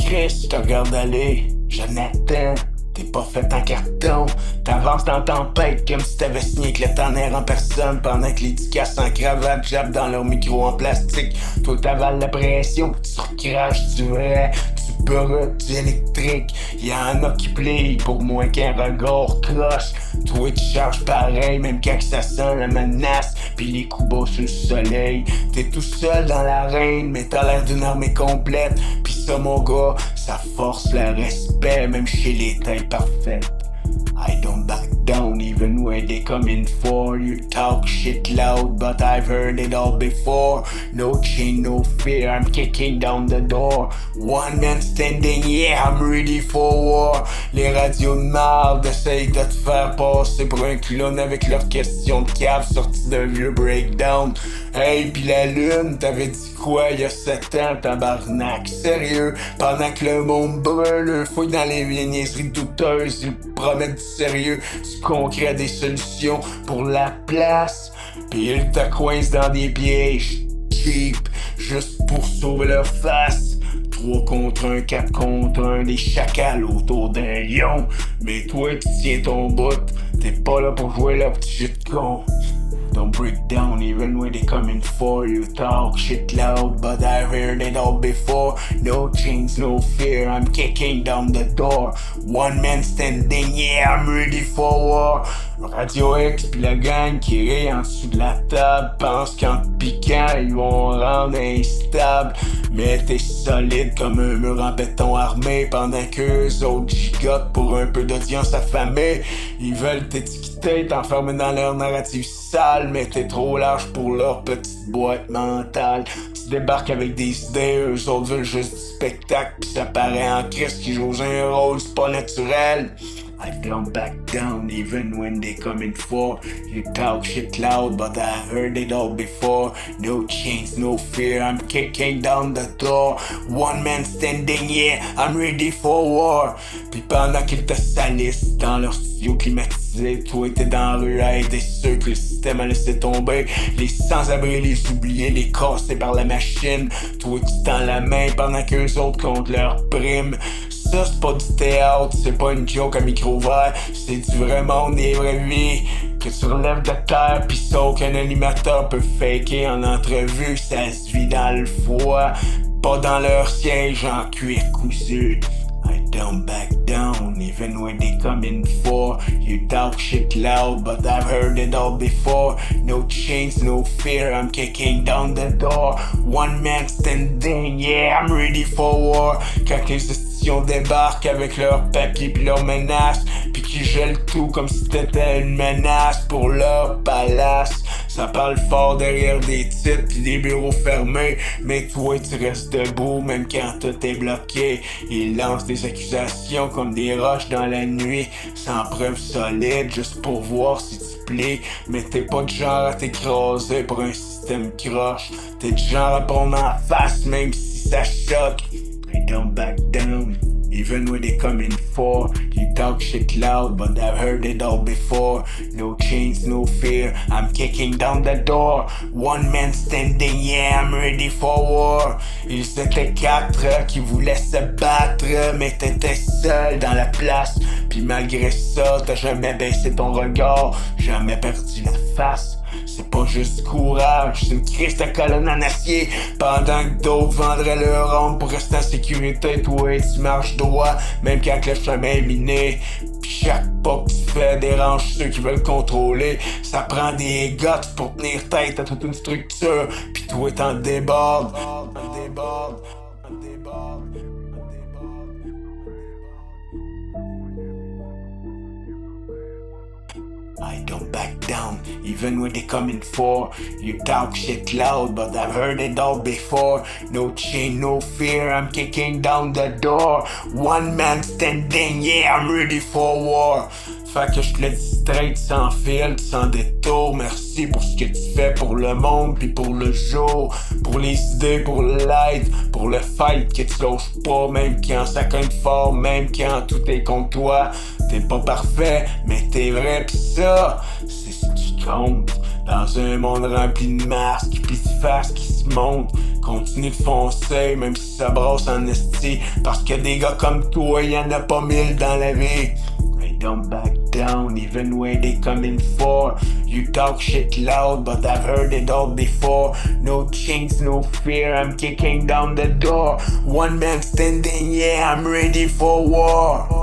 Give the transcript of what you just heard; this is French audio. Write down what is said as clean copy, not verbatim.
Chris, je te regarde aller, Jonathan, t'es pas fait en carton. T'avances dans tempête comme si t'avais signé avec le tonnerre en personne. Pendant que les ticaces en cravate jappent dans leur micro en plastique. Toi t'avales la pression, tu recraches du vrai, du brut, du électrique. Y'en a qui plient pour moins qu'un regard croche. Toi tu charges pareil, même quand ça sent la menace. Pis les coups bas sur le soleil. T'es tout seul dans l'arène, mais t'as l'air d'une armée complète. Pis ça mon gars, ça force le respect, même chez les têtes parfaites. I don't back down even when they coming for you. Talk shit loud, but I've heard it all before. No chain, no fear, I'm kicking down the door. One man standing, yeah, I'm ready for war. Les radios de marde essayent de te faire passer pour un clown avec leurs questions de cave sorties d'un vieux breakdown. Hey, pis la lune, t'avais dit quoi il y a 7 ans, tabarnak? Sérieux, pendant que le monde brûle, fouille dans les niaiseries douteuses, ils promettent du sérieux, du concret, des solutions pour la place. Pis ils te coincent dans des pièges cheap, juste pour sauver leur face. 3 contre 1, 4 contre 1, des chacals autour d'un lion. Mais toi tu tiens ton bout, t'es pas là pour jouer le petit jeu de con. Don't break down even when they coming for you. Talk shit loud, but I've heard it all before. No chains, no fear, I'm kicking down the door. One man standing, yeah, I'm ready for war. Radio X pis la gang qui rit en dessous de la table pense qu'en te piquant ils vont rendre instable. Mais t'es solide comme un mur en béton armé. Pendant qu'eux autres gigotent pour un peu d'audience affamée. Ils veulent t'étiqueter, t'enfermer dans leur narrative sale. Mais t'es trop large pour leur petite boîte mentale. Tu débarques avec des idées, eux autres veulent juste du spectacle. Pis ça paraît en Christ qui joue un rôle, c'est pas naturel. I don't back down even when they coming for you. Talk shit loud, but I heard it all before. No chains, no fear, I'm kicking down the door. One man standing, yeah, I'm ready for war. Puis pendant qu'ils te salissent dans leur studio climatisé, toi t'es dans la rue à aider ceux que le système a laissé tomber. Les sans-abri, les oubliés, les cassés par la machine. Toi tu tends la main pendant qu'eux autres comptent leurs primes. Ça c'est pas du théâtre, c'est pas une joke à micro ouvert, c'est du vrai monde des vraies vies que tu relèves de terre, pis ça aucun animateur peut faker en entrevue, ça se vit dans le froid, pas dans leur siège en cuir cousu. I don't back down even when they coming for you. Talk shit loud, but I've heard it all before. No chains, no fear, I'm kicking down the door. One man standing, yeah, I'm ready for war. Quand les institutions débarquent avec leurs papiers pis leurs menaces, pis qui gèlent tout comme si t'étais une menace pour leur palace. Ça parle fort derrière des titres pis des bureaux fermés, mais toi tu restes debout même quand tout est bloqué. Ils lancent des accusations comme des roches dans la nuit, sans preuve solide, juste pour voir si tu plais. Mais t'es pas du genre à t'écraser pour un système croche, t'es du genre à prendre en face même si ça choque. I don't back down even when they coming for you. Talk shit loud, but I've heard it all before. No chains, no fear, I'm kicking down the door. One man standing, yeah, I'm ready for war. Ils étaient 4 qui voulaient se battre, mais t'étais seul dans la place. Puis malgré ça, t'as jamais baissé ton regard, jamais perdu la face. C'est pas juste du courage, c'est une crise de colonne en acier. Pendant que d'autres vendraient leur âme pour rester en sécurité, toi tu marches droit, même quand le chemin est miné. Pis chaque pas que tu fais dérange ceux qui veulent contrôler. Ça prend des guts pour tenir tête à toute une structure. Pis toi t'en débordes. I don't back down even when they coming for you. Talk shit loud, but I've heard it all before. No chain, no fear, I'm kicking down the door. One man standing, yeah, I'm ready for war. Fait que je te le dis straight, sans filtre, sans détour. Merci pour ce que tu fais pour le monde pis pour le jour, pour les idées, pour l'aide, pour le fight que tu lâches pas, même quand ça cogne fort, même quand tout est contre toi. T'es pas parfait, mais t'es vrai pis ça, c'est ce qui compte. Dans un monde rempli de masques pis de faces qui se montrent, Continue de foncer, même si ça brasse en esti. Parce que des gars comme toi, y'en a pas mille dans la vie. I don't back down, even when they coming for. You talk shit loud, but I've heard it all before. No chinks, no fear, I'm kicking down the door. One man standing, yeah, I'm ready for war.